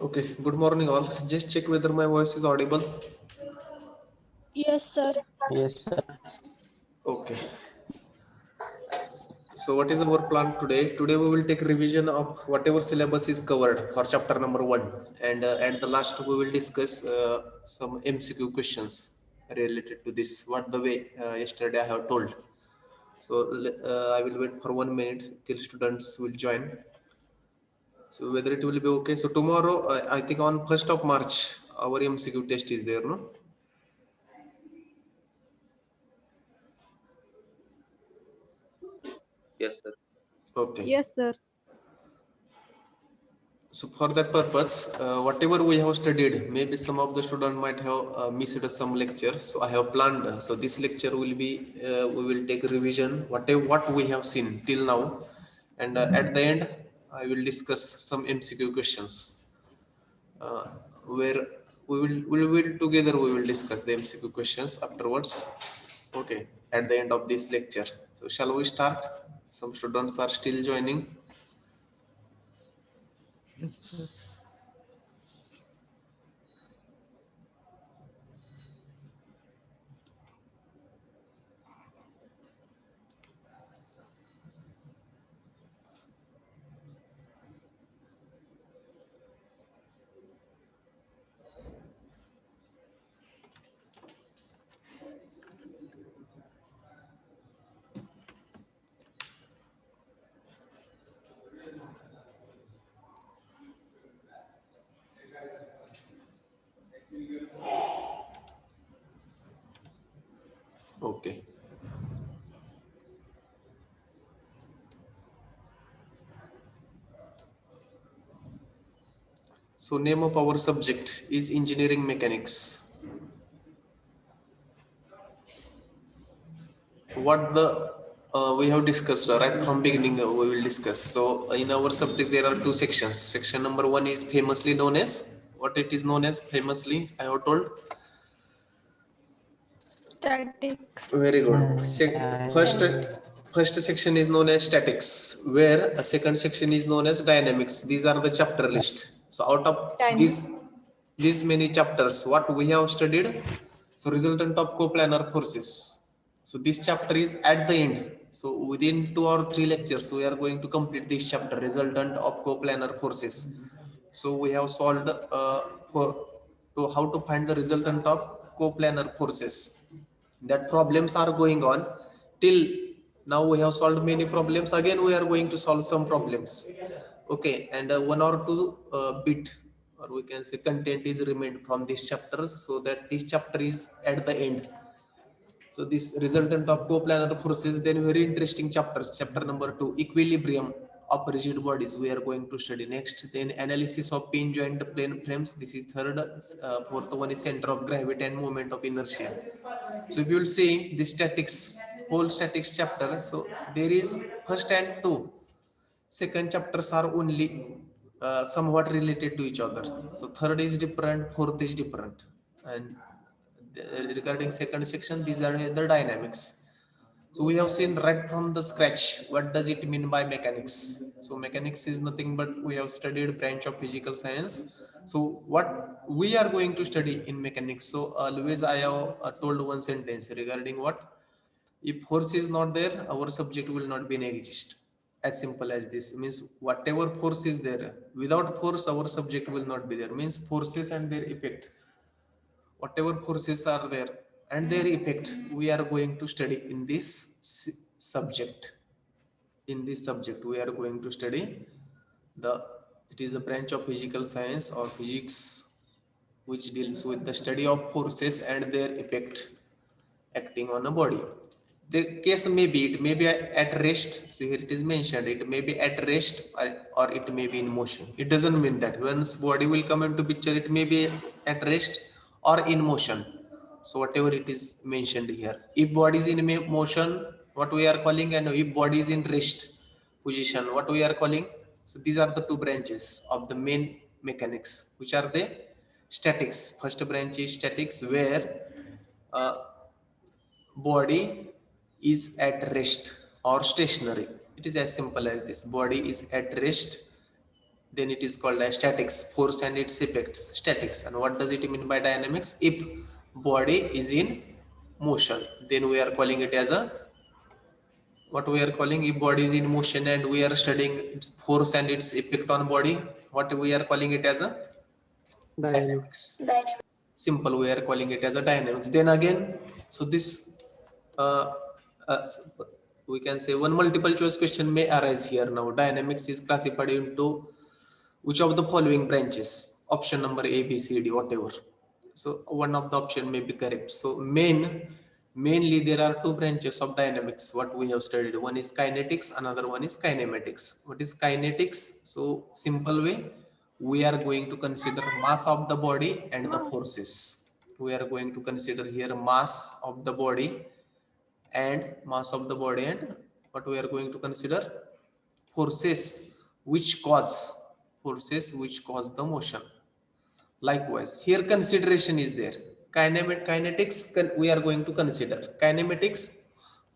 Okay, good morning all. Just check whether my voice is audible. Yes, sir. Yes, sir. Okay. So what is our plan today? Today we will take revision of whatever syllabus is covered for chapter number 1, and at the last we will discuss some MCQ questions related to this. What the way yesterday I have told. So I will wait for 1 minute till students will join. So whether it will be okay. So tomorrow, I think on 1st of March, our MCQ test is there, no? Yes, sir. Okay. Yes, sir. So for that purpose, whatever we have studied, maybe some of the student might have missed some lecture. So I have planned. So this lecture will be, we will take revision, what we have seen till now. And at the end, I will discuss some MCQ questions. Where we will together we will discuss the MCQ questions afterwards. Okay, at the end of this lecture. So shall we start? Some students are still joining. Yes, sir. Okay. So name of our subject is engineering mechanics. What the we have discussed right from beginning, we will discuss. So in our subject there are 2 sections. Section number 1 is famously known as, what it is known as famously, I have told. Statics. Very good. First section is known as statics, where a second section is known as dynamics. These are the chapter list. So out of these many chapters, what we have studied, so resultant of coplanar forces. So this chapter is at the end. So within 2 or 3 lectures, we are going to complete this chapter, resultant of coplanar forces. So we have solved how to find the resultant of coplanar forces. That problems are going on till now. We have solved many problems. Again we are going to solve some problems. Okay, and 1 or 2 bit, or we can say content, is remained from this chapter, so that this chapter is at the end. So this resultant of coplanar forces, then very interesting chapters. Chapter number 2, equilibrium of rigid bodies, we are going to study next. Then analysis of pin joint plane frames, this is third. Fourth one is center of gravity and moment of inertia. So if you will see the statics, whole statics chapter, so there is first and 2. Second chapters are only somewhat related to each other. So third is different, fourth is different. And regarding second section, these are the dynamics. So we have seen right from the scratch, what does it mean by mechanics? So mechanics is nothing but we have studied branch of physical science. So what we are going to study in mechanics. So always I have told one sentence regarding what? If force is not there, our subject will not be in exist. As simple as this. Means whatever force is there, without force our subject will not be there. Means forces and their effect. Whatever forces are there and their effect, we are going to study in this subject. In this subject, we are going to study it is a branch of physical science or physics which deals with the study of forces and their effect acting on a body. The case may be, it may be at rest. So here it is mentioned, it may be at rest or it may be in motion. It doesn't mean that once body will come into picture, it may be at rest or in motion. So whatever it is mentioned here, if body is in motion, what we are calling, and if body is in rest position, what we are calling. So these are the two branches of the main mechanics. Which are they? Statics. First branch is statics, where body is at rest or stationary. It is as simple as this. Body is at rest, then it is called as statics. Force and its effects, statics. And what does it mean by dynamics? If body is in motion, then we are calling it as a, what we are calling, if body is in motion and we are studying its force and its effect on body, what we are calling it as a dynamics. Simple, we are calling it as a dynamics. Then again, so this uh, uh, we can say one multiple choice question may arise here. Now dynamics is classified into which of the following branches? Option number A, B, C, D, whatever. So one of the option may be correct. So mainly there are two branches of dynamics what we have studied. One is kinetics, another one is kinematics. What is kinetics? So simple way, we are going to consider mass of the body and the forces. We are going to consider here mass of the body and what we are going to consider, forces which cause the motion. Likewise, here consideration is there. Kinetics we are going to consider. Kinematics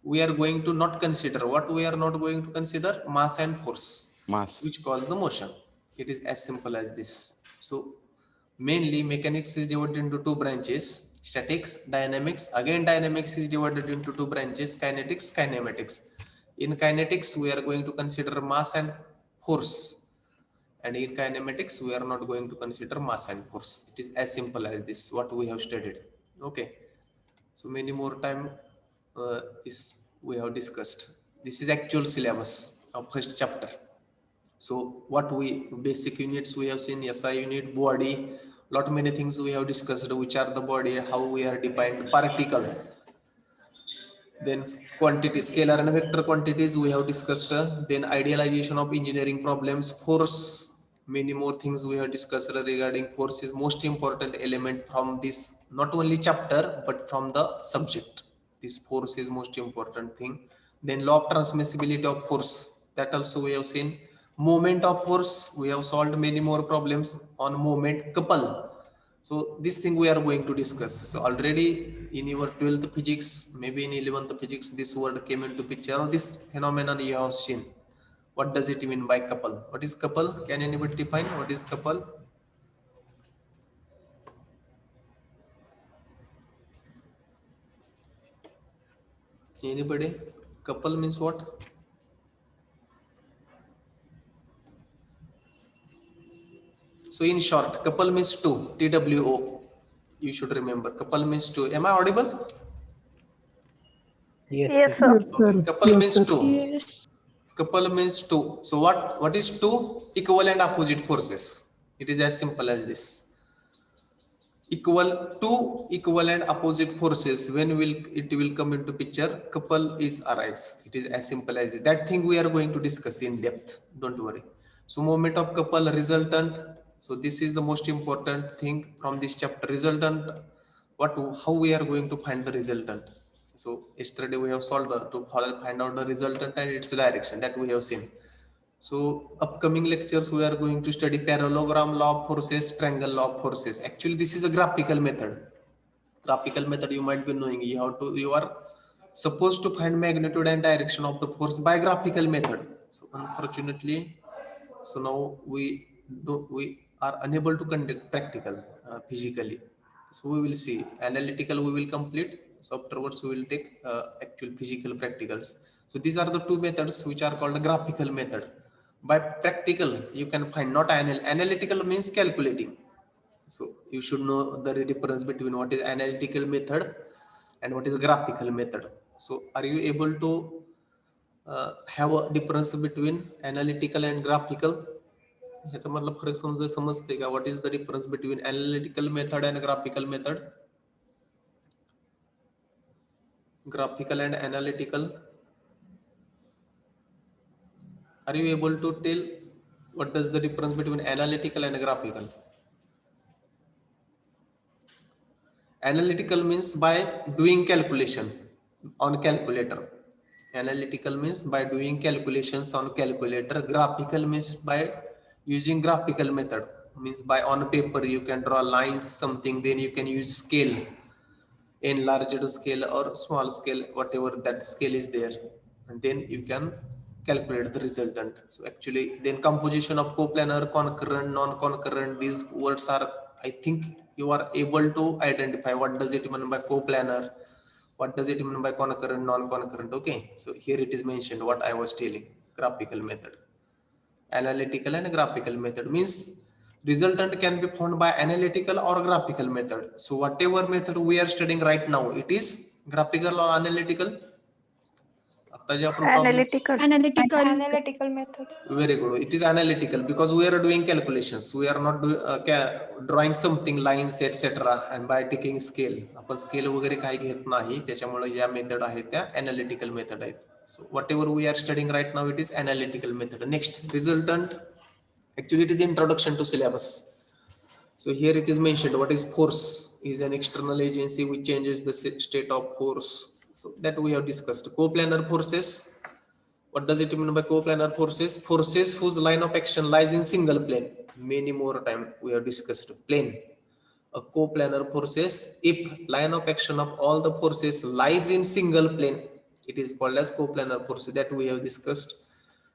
we are going to not consider. What we are not going to consider? Mass and force, which cause the motion. It is as simple as this. So mainly mechanics is divided into two branches: statics, dynamics. Again, dynamics is divided into two branches: kinetics, kinematics. In kinetics, we are going to consider mass and force, and in kinematics we are not going to consider mass and force. It is as simple as this, what we have studied. Okay, so many more time this we have discussed. This is actual syllabus of first chapter. So what we basic units we have seen: SI unit, body, lot many things we have discussed, which are the body, how we are defined, particle, then quantity, scalar and vector quantities we have discussed, then idealization of engineering problems, force, many more things we have discussed regarding force is most important element from this not only chapter but from the subject. This force is most important thing. Then law of transmissibility of force, that also we have seen. Moment of force, we have solved many more problems on moment. Couple, so this thing we are going to discuss. So already in your 12th physics, maybe in 11th physics, this word came into picture, or this phenomenon you have seen. What does it mean by couple? What is couple? Can anybody define what is couple? Anybody? Couple means what? So in short, couple means two, TWO. You should remember, couple means two. Am I audible? Yes, sir. Okay. Couple means two. Yes. Couple means two. So what is two? Equal and opposite forces. It is as simple as this. Equal and opposite forces, when it will come into picture, couple is arise. It is as simple as this. That thing we are going to discuss in depth. Don't worry. So moment of couple, resultant. So this is the most important thing from this chapter. Resultant. How we are going to find the resultant? So yesterday we have solved to find out the resultant and its direction, that we have seen. So upcoming lectures we are going to study parallelogram law of forces, triangle law of forces. Actually this is a graphical method. Graphical method you might be knowing. You are supposed to find magnitude and direction of the force by graphical method. So unfortunately, so now we are unable to conduct practical physically. So we will see analytical we will complete. So afterwards we will take actual physical practicals. So these are the two methods which are called graphical method. By practical you can find, not analytical means calculating. So you should know the difference between what is analytical method and what is graphical method. So are you able to have a difference between analytical and graphical? ह्याचा मतलब फरक समजते का? What is the difference between analytical method and graphical method? Graphical and analytical. Are you able to tell what does the difference between analytical and graphical? Analytical means by doing calculation on calculator. Analytical means by doing calculations on calculator. Graphical means by using graphical method. Means by on paper you can draw lines, something, then you can use scale, enlarged scale or small scale, whatever that scale is there, and then you can calculate the resultant. So actually then composition of coplanar, concurrent, non-concurrent, these words are, I think you are able to identify what does it mean by coplanar, what does it mean by concurrent, non-concurrent. Okay, so here it is mentioned what I was telling. Graphical method, analytical and graphical method means resultant can be found by analytical or graphical method. So whatever method we are studying right now, it is graphical or analytical? आता जे आपण Analytical. Analytical method. Very good. It is analytical because we are doing calculations. We are not drawing something, lines, etc. and by taking scale. आपण scale वगैरे काही घेत नाही, त्याच्यामुळे या method आहेत त्या analytical method आहेत. So whatever we are studying right now, it is analytical method. Next, resultant. Actually, it is introduction to syllabus. So here it is mentioned what is force is an external agency which changes the state of force. So that we have discussed. Coplanar forces. What does it mean by coplanar forces? Forces whose line of action lies in single plane. Many more time we have discussed plane. A coplanar forces, if line of action of all the forces lies in single plane, it is called as coplanar forces, that we have discussed.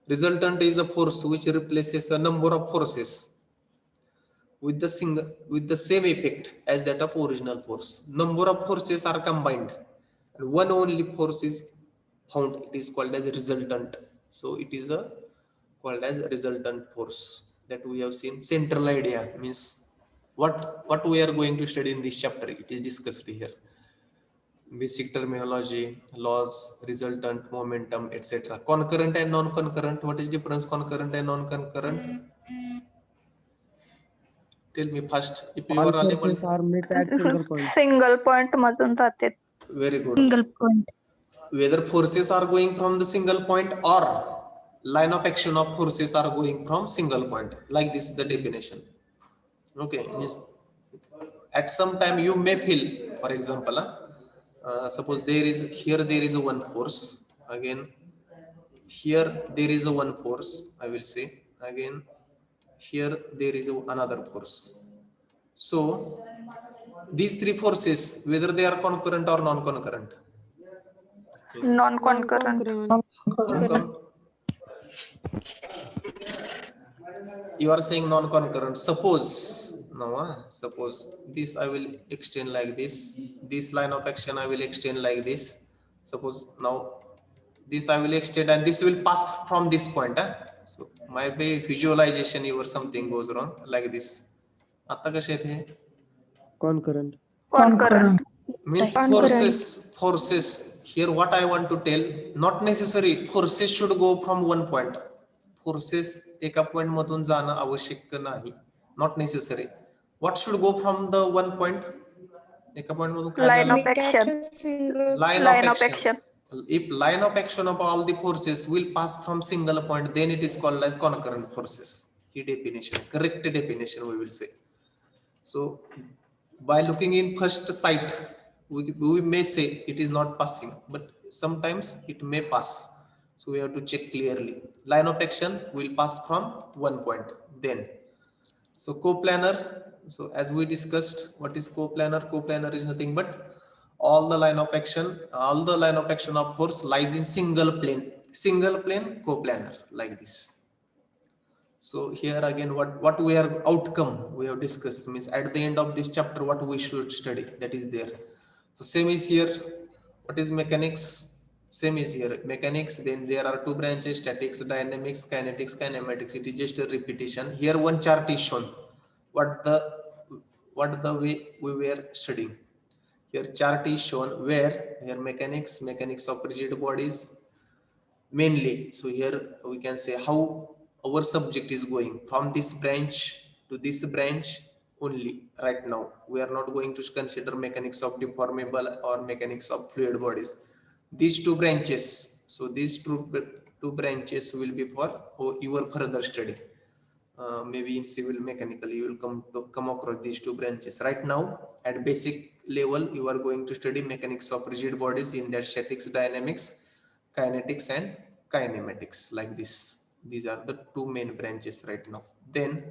Resultant is a force which replaces a number of forces with the same effect as that of original force. Number of forces are combined and one only force is found. It is called as a resultant. So it is called as a resultant force that we have seen. Central idea means what we are going to study in this chapter. It is discussed here. Basic terminology, laws, resultant, momentum, etc. Concurrent and non-concurrent. What is difference concurrent and non-concurrent? Tell me first. If you are unable. Single point मधून जाते. Very good. Single point. Whether forces are going from the single point or line of action of forces are going from single point. Like this is the definition. Okay. At some time you may feel, for example, suppose there is a one force. Again, here there is a one force. I will say again. Here there is another force. So these three forces, whether they are concurrent or non-concurrent. Non-concurrent. You are saying non-concurrent. Suppose this I will extend like this. This line of action I will extend like this. Suppose now this I will extend and this will pass from this point. So maybe visualization or something goes wrong like this. आता कसे येते? Concurrent. Means forces. Here what I want to tell, not necessary forces should go from one point. Forces एका point मधून जाणं आवश्यक नाही. Not necessary. What should go from the one point? एका point मधून काय Line झालं? of action. Line of action. If line of action of all the forces will pass from single point, then it is called as concurrent forces. Key definition, correct definition we will say. So by looking in first sight, we may say it is not passing, but sometimes it may pass. So we have to check clearly. Line of action will pass from one point. Then, so coplanar. So as we discussed, what is coplanar? Coplanar is nothing but all the line of action of force lies in single plane. Single plane, coplanar, like this. So here again, what we are outcome we have discussed means at the end of this chapter what we should study, that is there. So same is here. What is mechanics? Same is here. Mechanics. Then there are two branches: statics, dynamics, kinetics, kinematics. It is just a repetition. Here one chart is shown. What the way we were studying. Here chart is shown where here mechanics of rigid bodies. mainly. So here we can say how our subject is going from this branch to this branch only. Right now we are not going to consider mechanics of deformable or mechanics of fluid bodies. These two branches, so these two branches will be for your further study. Maybe in civil mechanical you will come across these two branches. Right now at basic level you are going to study mechanics of rigid bodies, in that statics, dynamics, kinetics and kinematics, like this. These are the two main branches right now. Then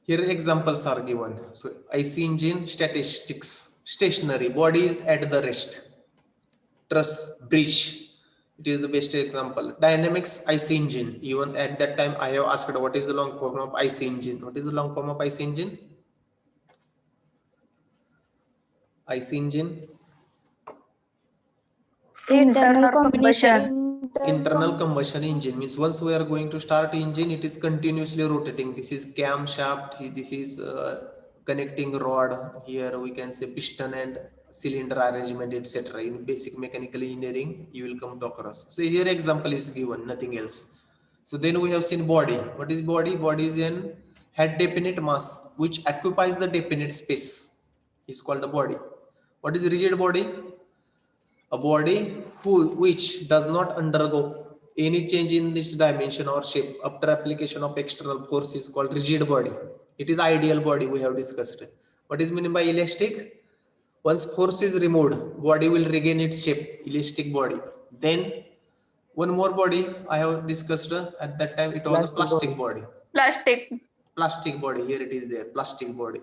here examples are given. So IC engine, statistics, stationary, bodies at the rest, truss, bridge. It is the best example. Dynamics, IC engine. Even at that time I have asked what is the long form of IC engine. What is the long form of IC engine? IC engine. Internal combustion. Internal combustion engine means once we are going to start engine, it is continuously rotating. This is camshaft, this is connecting rod. Here we can say piston and cylinder arrangement, etc. In basic mechanical engineering you will come to across. So here example is given, nothing else. So then we have seen body. What is body? Body is an had definite mass which occupies the definite space, is called a body. What is rigid body? A body which does not undergo any change in this dimension or shape after application of external force is called rigid body. It is ideal body we have discussed. What is meant by elastic? Once force is removed, body will regain its shape, elastic body. Then one more body I have discussed at that time, it was a plastic body. Plastic body, here it is there, plastic body.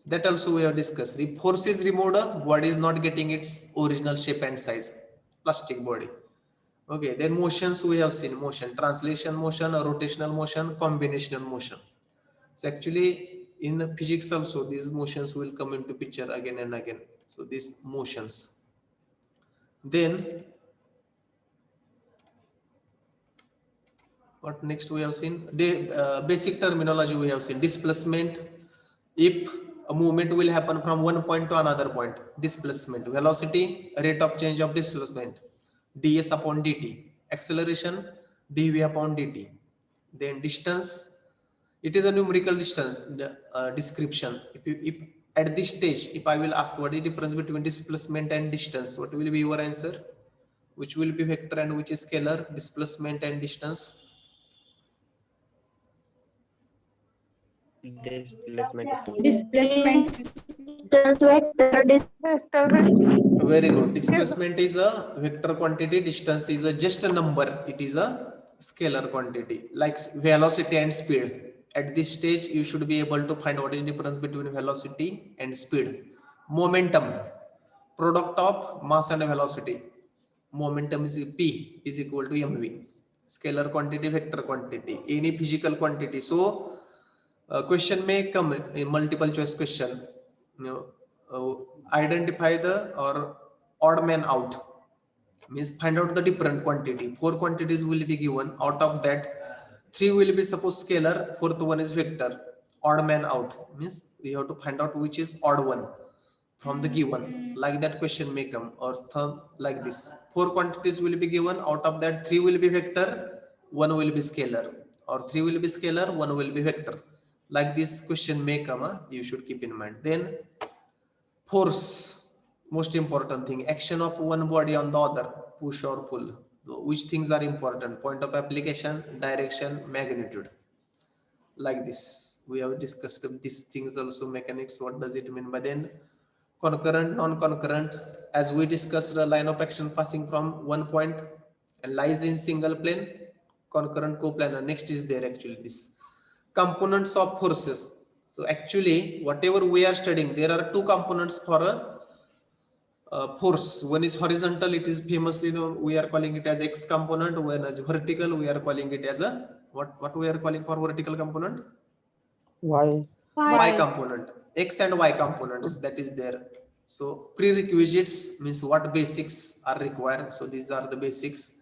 That also we have discussed. If force is removed, body is not getting its original shape and size, plastic body. Okay, then motions we have seen, motion, translation motion, rotational motion, combinational motion. So actually in physics also these motions will come into picture again and again. So these motions. Then what next we have seen? Basic terminology we have seen. Displacement. If a movement will happen from one point to another point, displacement. Velocity, rate of change of displacement, ds upon dt. Acceleration, dv upon dt. Then distance, it is a numerical distance description. If at this stage, if I will ask what is the difference between displacement and distance, what will be your answer? Which will be vector and which is scalar? Displacement and distance. Displacement. Very good. Displacement is a vector quantity, distance is just a number, it is a scalar quantity, like velocity and speed. At this stage you should be able to find what is the difference between velocity and speed. Momentum, product of mass and velocity. Momentum is P is equal to mv. Scalar quantity, vector quantity, any physical quantity. So question may come in multiple choice question. Identify the or odd man out, means find out the different quantity. 4 quantities will be given. Out of that 3 will be suppose scalar, fourth one is vector. Odd man out means we have to find out which is odd one from the given. Like that question may come, or like this. 4 quantities will be given. Out of that 3 will be vector, 1 will be scalar, or 3 will be scalar, 1 will be vector. Like this question may come, you should keep in mind. Then force, most important thing, action of one body on the other, push or pull. Which things are important? Point of application, direction, magnitude. Like this we have discussed these things also. Mechanics, what does it mean by then? Concurrent, non-concurrent, as we discussed, the line of action passing from one point and lies in single plane, concurrent, coplanar. Next is there actually this components of forces. So actually whatever we are studying, there are two components for a force. One is horizontal, it is famously known, we are calling it as X component. When as vertical, we are calling it as a what we are calling for vertical component? Y. Y component. X and Y components, that is there. So prerequisites means what basics are required. So these are the basics.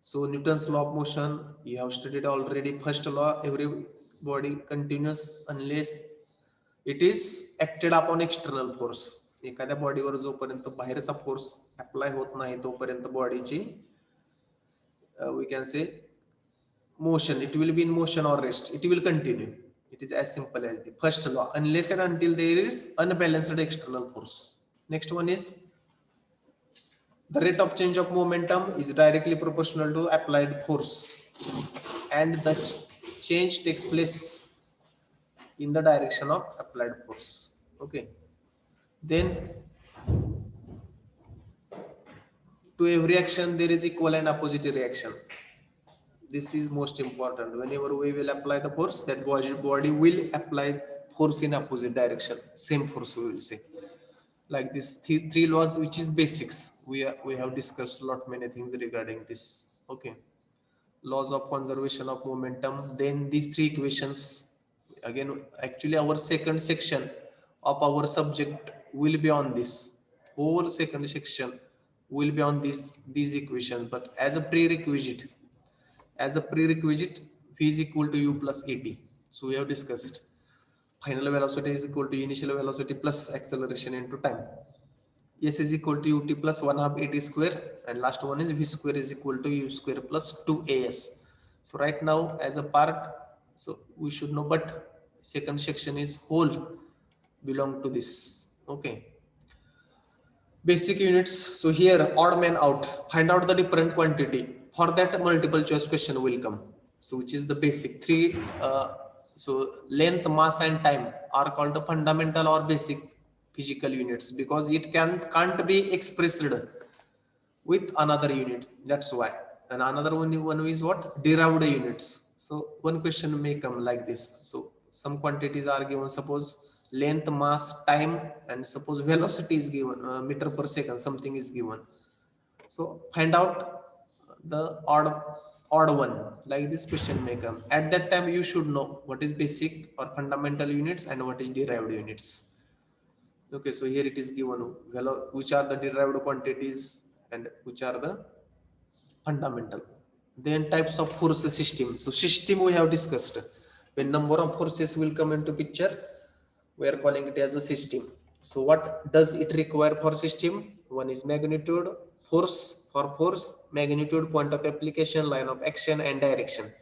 So Newton's law of motion you have studied already. First law, every body continuous unless it is acted upon external force. एखाद्या बॉडीवर जोपर्यंत बाहेरचा force apply होत नाही तोपर्यंत बॉडीची we can say motion. It will be in motion or rest. It will continue. It is as simple as the first law, unless and until there is unbalanced external force. Next one is the rate of change of momentum is directly proportional to applied force, and the change takes place in the direction of applied force. Okay. Then to every action there is equal and opposite reaction. This is most important. Whenever we will apply the force, that body will apply force in opposite direction. Same force we will say. Like this three laws, which is basics. We have discussed a lot many things regarding this. Okay. Laws of conservation of momentum. Then these three equations. Again, actually our second section of our subject will be on this. Whole second section will be on these equations. But as a prerequisite, v is equal to u plus at. So we have discussed final velocity is equal to initial velocity plus acceleration into time. S is equal to ut plus 1/2 at square, and last one is v square is equal to u square plus 2as. So right now as a part, so we should know, but second section is whole belong to this. Okay. Basic units. So here odd man out, find out the different quantity. For that multiple choice question will come. So which is the basic three. So length, mass and time are called the fundamental or basic physical units, because it can't be expressed with another unit. That's why. And another one is what? Derived units. So one question may come like this. So some quantities are given, suppose length, mass, time, and suppose velocity is given, meter per second, something is given. So find out the odd one. Like this question may come. At that time you should know what is basic or fundamental units and what is derived units. Okay, so here it is given which are the derived quantities and which are the fundamental. Then types of force system. So system we have discussed. When number of forces will come into picture, we are calling it as a system. So what does it require for system? One is magnitude, force for force, magnitude, point of application, line of action, and direction.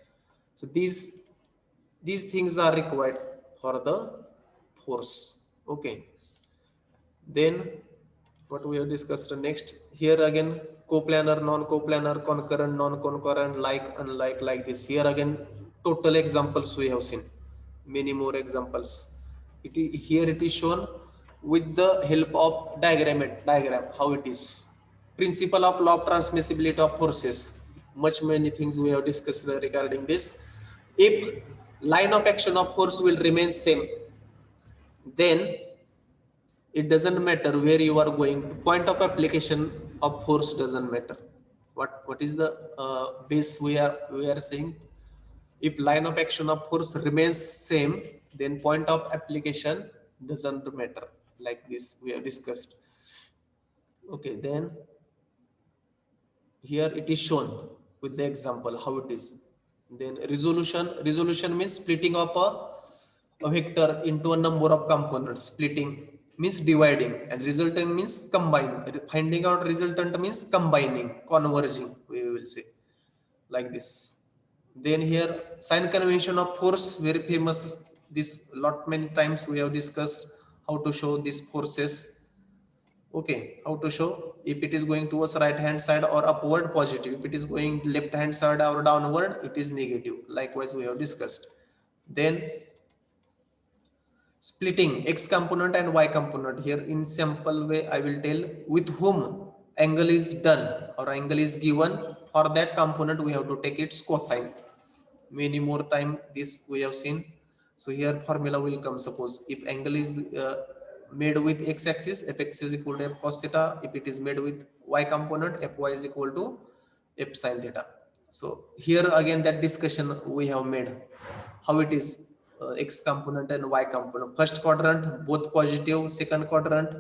So these things are required for the force. Okay. Then what we have discussed next, here again coplanar, non-coplanar, concurrent, non-concurrent, like, unlike, like this. Here again total examples we have seen, many more examples. Here it is shown with the help of diagram how it is. Principle of law of transmissibility of forces, much many things we have discussed regarding this. If line of action of force will remain same, then it doesn't matter where you are going. Point of application of force doesn't matter. What is the base we are saying? If line of action of force remains same, then point of application doesn't matter. Like this we have discussed. Okay, then here it is shown with the example how it is. Then resolution means splitting of a vector into a number of components. Splitting means dividing, and resultant means combine. Finding out resultant means combining, converging, we will say, like this. Then here sign convention of force, very famous. This lot many times we have discussed how to show these forces. Okay, how to show if it is going towards right hand side or upward, positive. If it is going left hand side or downward, it is negative. Likewise we have discussed. Then splitting x component and y component. Here in simple way I will tell with whom angle is done or angle is given. For that component we have to take its cosine. Many more time this we have seen. So here formula will come. Suppose if angle is made with x axis, fx is equal to f cos theta. If it is made with y component, fy is equal to f sin theta. So here again that discussion we have made how it is. X component and y component. First quadrant both positive, second quadrant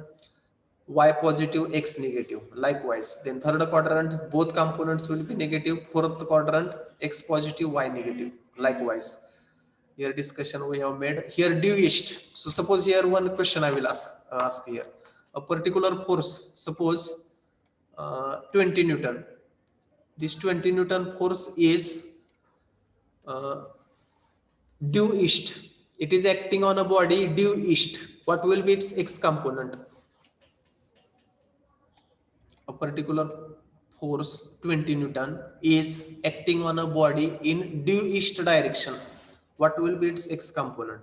y positive, x negative. Likewise, then third quadrant both components will be negative, fourth quadrant x positive, y negative. Likewise, here discussion we have made. Here due east. So suppose here one question I will ask here. A particular force, suppose 20 Newton. this 20 Newton force is due east. It is acting on a body due east. What will be its x component? A particular force 20 Newton is acting on a body in due east direction. What will be its x component?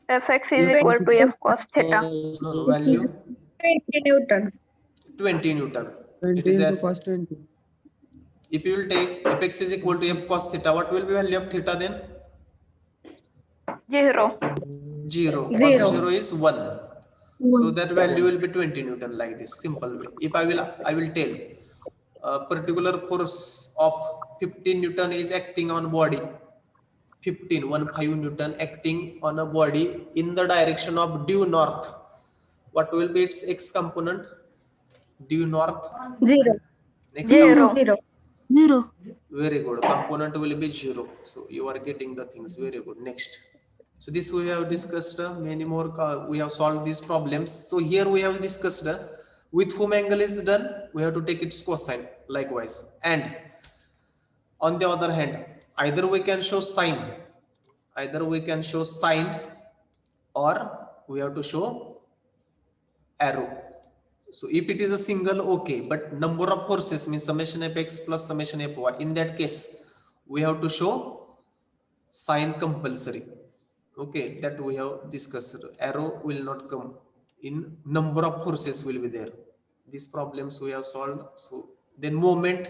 Fx is equal to F cos theta. No, value 20 Newton. 20 Newton. 20 It is into as cos 20. if you will take fx is equal to f cos theta, what will be value of theta then? 0. 0. Cos Zero. 0 is 1. So that value will be 20 Newton, like this simple way. If I will tell a particular force of 15 Newton is acting on body, 15 Newton acting on a body in the direction of due north. What will be its x component? Due north. 0. Next 0. 0. 0. Very good. Component will be 0. So you are getting the things. Very good. Next. So this we have discussed many more. We have solved these problems. So here we have discussed with whom angle is done. We have to take its cosine likewise. And on the other hand, either we can show sine. Either we can show sine or we have to show arrow. So if it is a single, okay, but number of forces means summation fx plus summation fy. In that case, we have to show sine compulsory. Okay, that we have discussed. Arrow will not come. In number of forces will be there. These problems we have solved. So then moment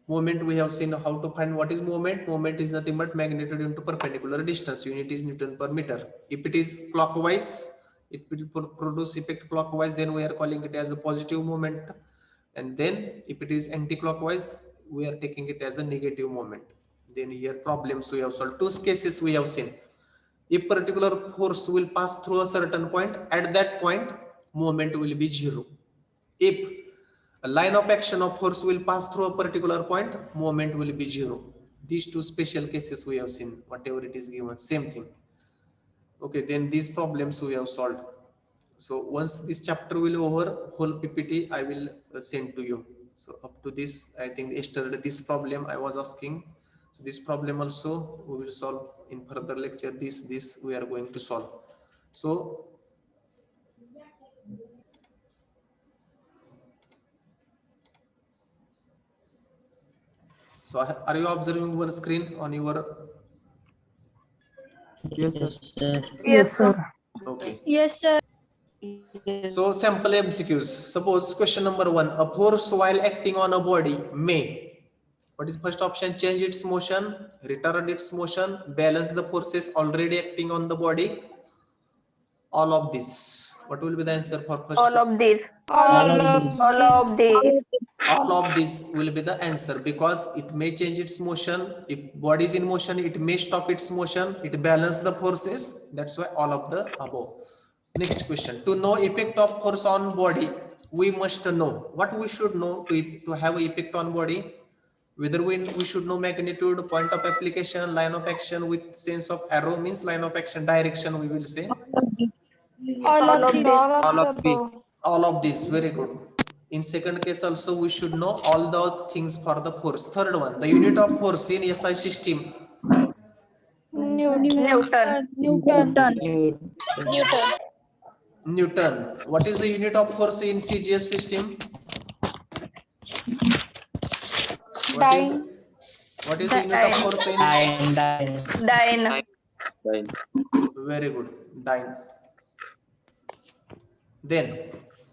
we have seen how to find what is moment. Moment is nothing but magnitude into perpendicular distance. Unit is Newton per meter. If it is clockwise, it will produce effect clockwise, then we are calling it as a positive moment. And then if it is anti-clockwise, we are taking it as a negative moment. Then here problems we have solved. Two cases we have seen. If particular force will pass through a certain point, at that point moment will be 0. If a line of action of force will pass through a particular point, moment will be 0. These two special cases we have seen. Whatever it is given, same thing. Okay, then these problems we have solved. So once this chapter will over, whole PPT I will send to you. So up to this, I think yesterday this problem I was asking. So this problem also we will solve in further lecture. This we are going to solve. So are you observing one screen on your? Yes, sir. Yes, sir. Okay. Yes, sir. So sample MCQs. Suppose question number 1, a force while acting on a body may, what is first option? Change its motion, retard its motion, balance the forces already acting on the body. All of this. What will be the answer for first? All of these. All All of these. All of this will be the answer because it may change its motion. If body is in motion, it may stop its motion. It balances the forces. That's why all of the above. Next question. To know effect of force on body, we must know. What we should know to have an effect on body? Whether we should know magnitude, point of application, line of action with sense of arrow means line of action, direction we will say. All of these. All of this, very good. In second case also we should know all the things for the force. Third one, the unit of force in SI system. Newton. Newton. What is the unit of force in CGS system? What is the unit of force in? Dyne. Very good. Dyne. Then,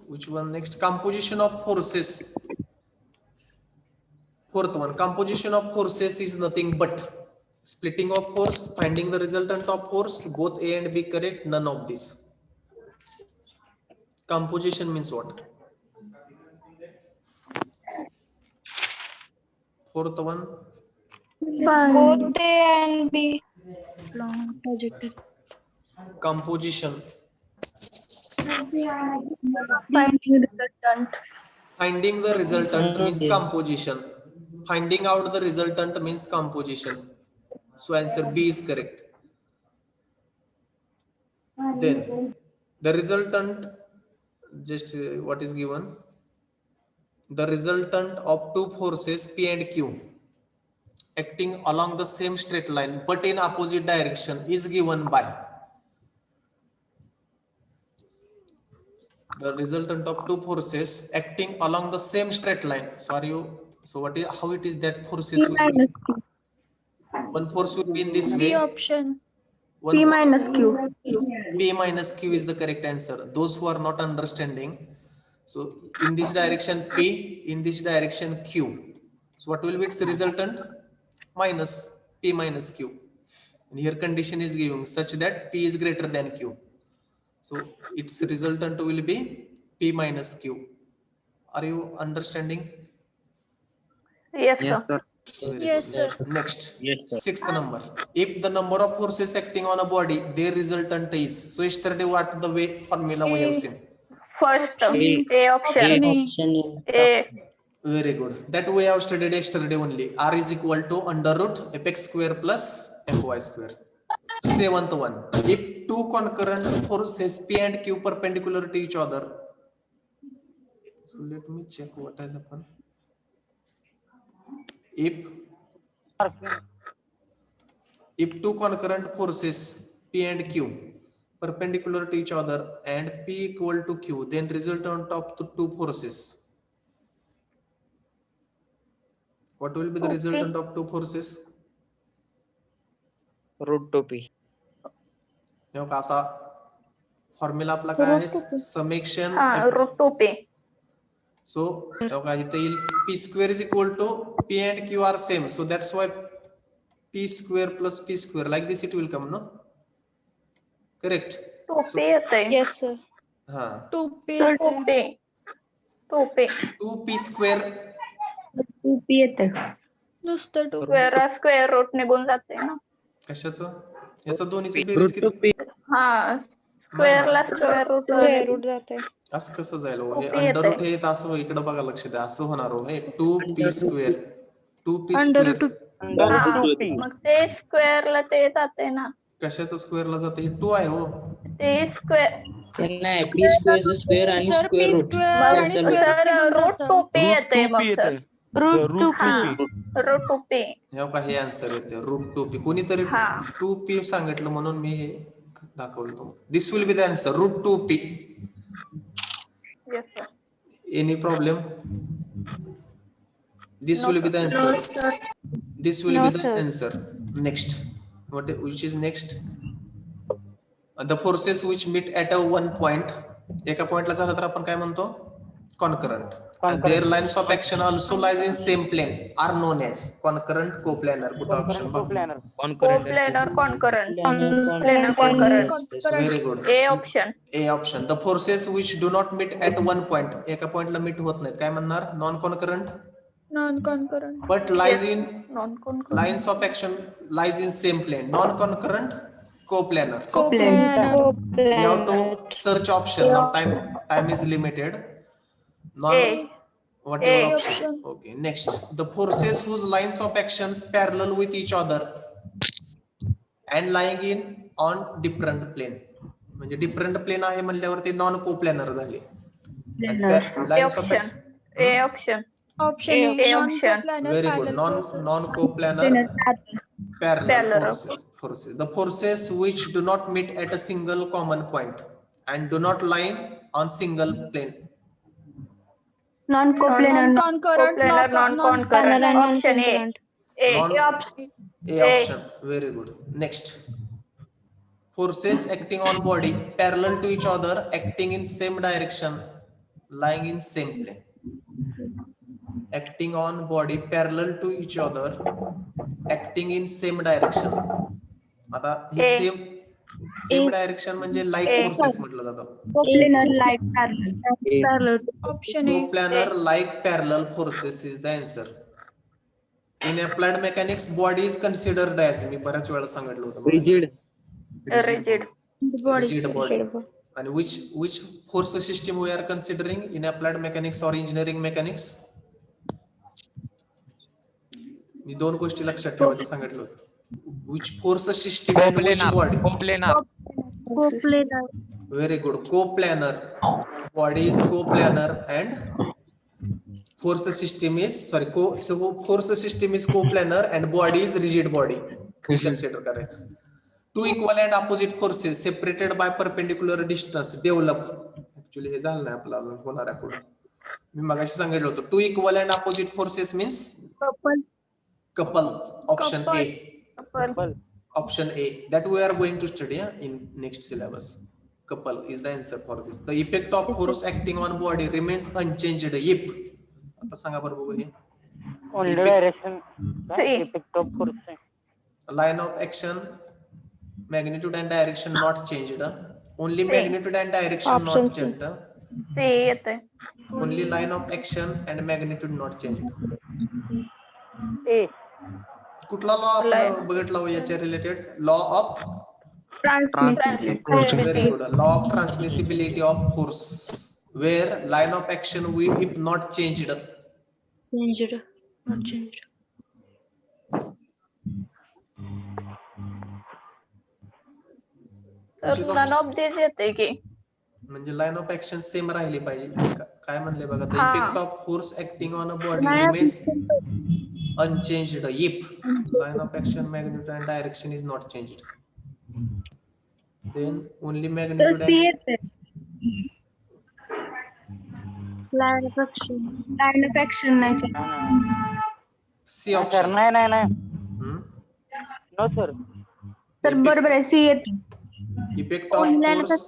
which one next? Composition of forces. Fourth one, composition of forces is nothing but splitting of force, finding the resultant of force, both A and B correct, none of this. Composition means what? Fourth one. Both A and B. Composition. Finding Finding the resultant. the resultant means composition. Finding out the resultant means composition. So answer B is correct. Then the resultant, just what is given? the resultant of two forces P and Q acting along the same straight line but in opposite direction is given by the resultant of two forces acting along the same straight line. So what is how it is that forces will be? One force will be in this B way. option. One P force- minus Q. P minus Q is the correct answer. Those who are not understanding, so in this direction P, in this direction Q. So what will be its resultant? Minus P minus Q. And here condition is given such that P is greater than Q. So its resultant will be P minus Q. Are you understanding? Yes, Yes, sir. sir. Very Yes, good. sir. Next, Yes, sir. sixth number. If the number of forces acting on a body, their resultant is. So yesterday what the way formula we have A. seen. First, A. A option. Option A. A. Very good. That way I have studied yesterday only. R is equal to under root fx square plus fy square. Seventh one. If two concurrent forces P and Q perpendicular to each other. So let me check what has happened. If two concurrent forces P and Q perpendicular to each other and P equal to Q, then resultant of the two forces. What will be the resultant of two forces? Root 2P. असा formula आपला काय आहे summation हा, root 2P. So इथे येईल P square is equal to P and Q are same so that's why P square plus P square like this it will come no correct 2P येते. Yes, sir. हा 2P. Sir, 2P. 2P. To P square 2P येते. नुसतं 2. Square root निघून जाते ना. कशाचं याचं दोन्हीची बेरीज Root किती 2P. हा, स्क्वेअरला स्क्वेअर रूट Square root जाते. असं कसं जाईल हो? हे 2p अंडर येतंय. रूट हे असं हो, इकडं बघा लक्ष द्या असं होणार हो हे two P square two P Under square root हा, मग ते स्क्वेअरला ते जाते ना. कशाचं स्क्वेअरला जातं हे टू आहे हो ते स्क्वेअर नाही पी स्क्वेअरचं स्क्वेअर आणि Sir, square P root square मग आणि square root सर निघून रूट जातं. 2P येते मग sir. root 2P. Root 2P. हे का हे आन्सर येते रूट टू पी कोणीतरी हा. टू पी सांगितलं म्हणून मी हे दाखवलं this will be the answer root two P Yes, sir. Any problem this No, will be the sir. Answer this will No, be the sir. Answer next what which is next the forces which meet at a one point एका पॉइंटला झालं तर आपण काय म्हणतो concurrent and their lines of action also lies in same plane are known as concurrent coplanar कुठं option बघ Co-planar, concurrent. Planar, Planar, concurrent. concurrent. Very good A option. A option the forces which do not meet at one point एका पॉइंटला मीट होत नाहीत काय म्हणणार non concurrent Non-concurrent. But lies in Non-concurrent. Lines of action lies in same plane non concurrent coplanar Co-planar. you have to search option now time is limited non A. whatever A option. option. Okay, next the forces whose lines of actions parallel with each other and lying in on different plane म्हणजे different plane आहे म्हणल्यावर ते non coplanar झाले A lines of option. A option. Option A A. option. Non-coplanar very good parallel forces. non coplanar parallel Parallel. forces the forces which do not meet at a single common point and do not lie on single plane Non-coplanar. Non-concurrent. Co-planar, non-concurrent. Option A. A. Non- A option. A option very good next forces acting on body parallel to each other acting in same direction lying in same plane acting on body parallel to each other acting in same direction आता ही A. Same direction म्हणजे like A. Forces म्हटलं जातं Coplanar like parallel. Option A. coplanar like parallel forces is the answer in applied mechanics body is considered as मी बऱ्याच वेळा सांगितलं होतं rigid Rigid. rigid body and which force system we are considering in applied mechanics or engineering mechanics मी दोन गोष्टी लक्षात ठेवायचं सांगितलं होतं which force system and which body Coplanar. very good coplanar body is coplanar and force system is coplanar and body is rigid body. Consider करायचं. Two equal and opposite forces separated by perpendicular distance develop. Actually हे झालं नाही आपलं अजून होणार आहे पुढे. मी मगाशी सांगितलं होतं. Two equal and opposite forces means couple. Option A. Option A. That we are going to study in next syllabus. Couple is the answer for this. The effect of force acting on body remains unchanged if. आता सांगा बरं बघू हे. Only direction. See. Effect of force. Line of action, magnitude and direction not changed. Only See. magnitude and direction not Option C. changed. C येते. Only line of action and magnitude not changed. A. कुठला law आपण बघितला हो याच्या related? Law of very good. Law of transmissibility of force, where line of action will if not changed. Not changed. तर none of these येते की. म्हणजे line of action same राहिली पाहिजे. काय म्हणले बघा, the हा. effect of force acting on a body remains unchanged if line of action, magnitude and direction is not changed. Then only magnitude and Line of action नाही. C Sir, option. नाही. Hmm? No, sir. तर बरोबर आहे सी येते. Effect of force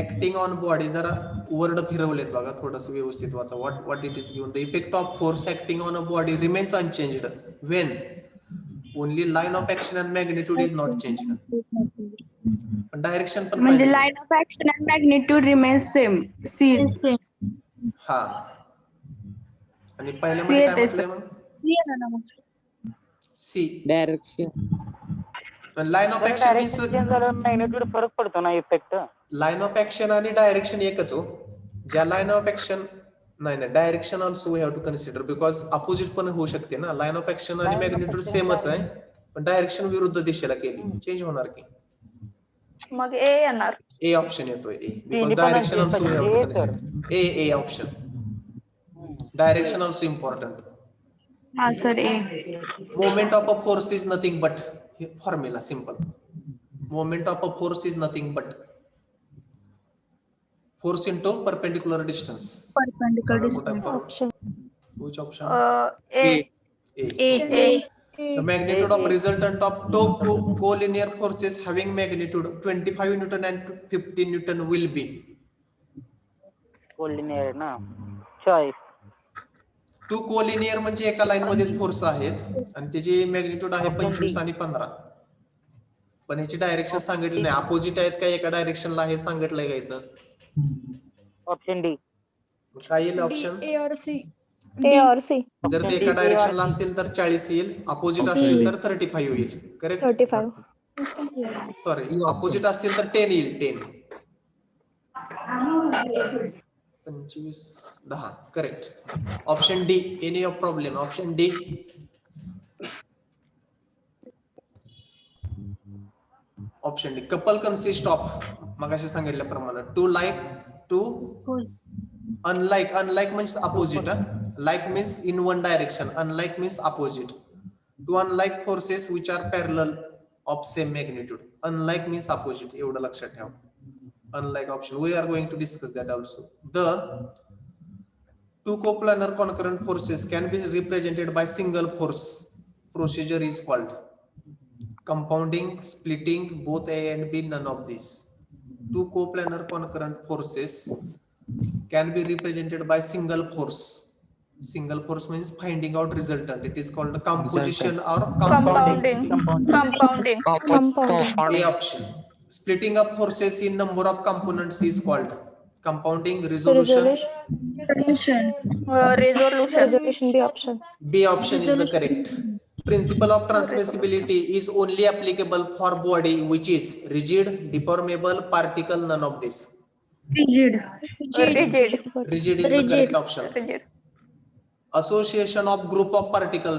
acting on body. जरा word फिरवलेत बघा, थोडस व्यवस्थित वाचा. What it is given. The effect of force acting on a body remains unchanged when only line of action and magnitude is not changed. पण direction पण म्हणजे पाहिजे. Line of action and magnitude remains same. C हा. आणि पहिल्यामध्ये काय म्हटलंय मग? C. Direction. Line of action means Direction झालं मॅग्निट्यूड फरक पडतो ना इफेक्ट. लाईन ऑफ ऍक्शन आणि डायरेक्शन एकच हो. ज्या लाईन ऑफ ऍक्शन नाही direction also we have to consider because opposite पण होऊ शकते ना. लाईन ऑफ ऍक्शन आणि मॅग्निट्यूड सेमच आहे, पण डायरेक्शन विरुद्ध दिशेला केली, चेंज होणार की. मग A येणार. ए ऑप्शन येतोय. A because direction also we have to consider. A option. Direction also important. हा sir A. Moment of a force is nothing but formula simple. Moment of a force is nothing but force into perpendicular distance. Perpendicular What distance. type of- Which option? A. A. The magnitude of resultant of two collinear forces having magnitude 25 Newton and 50 Newton will be. Collinear ना. Choice. Two collinear म्हणजे एका line मध्येच force आहेत आणि त्याची magnitude आहे 25 आणि 15. पण याची डायरेक्शन सांगितली नाही. अपोजिट आहेत का एका डायरेक्शनला आहे सांगितलंय का इथं? Option D. काय येईल ऑप्शन? A or C. जर ते एका डायरेक्शनला असतील तर 40 येईल, अपोजिट असतील तर 35 येईल. करेक्ट? 35. सॉरी, अपोजिट असतील तर 10 येईल. 10 25 10. Correct. Option D. Any of problem? Option D. Option D. Couple consist of मगाशी सांगितल्याप्रमाणे to unlike means opposite. Like means in one direction, unlike means opposite. Two unlike forces which are parallel of same magnitude. Unlike means opposite. एवढं लक्षात ठेवा. Unlike option, we are going to discuss that also. The two coplanar concurrent forces can be represented by single force. Procedure is called compounding, splitting, both A and B, none of these. Two coplanar concurrent forces can be represented by single force. Single force means finding out resultant. It is called composition or compounding. Compounding. A option. Splitting up forces in number of components is called compounding. Resolution. Resolution. B option is the correct. Principle of transmissibility is only applicable for body which is rigid, deformable, particle, none of this. Rigid. Rigid. Rigid is the correct option. Rigid. Association of group of particles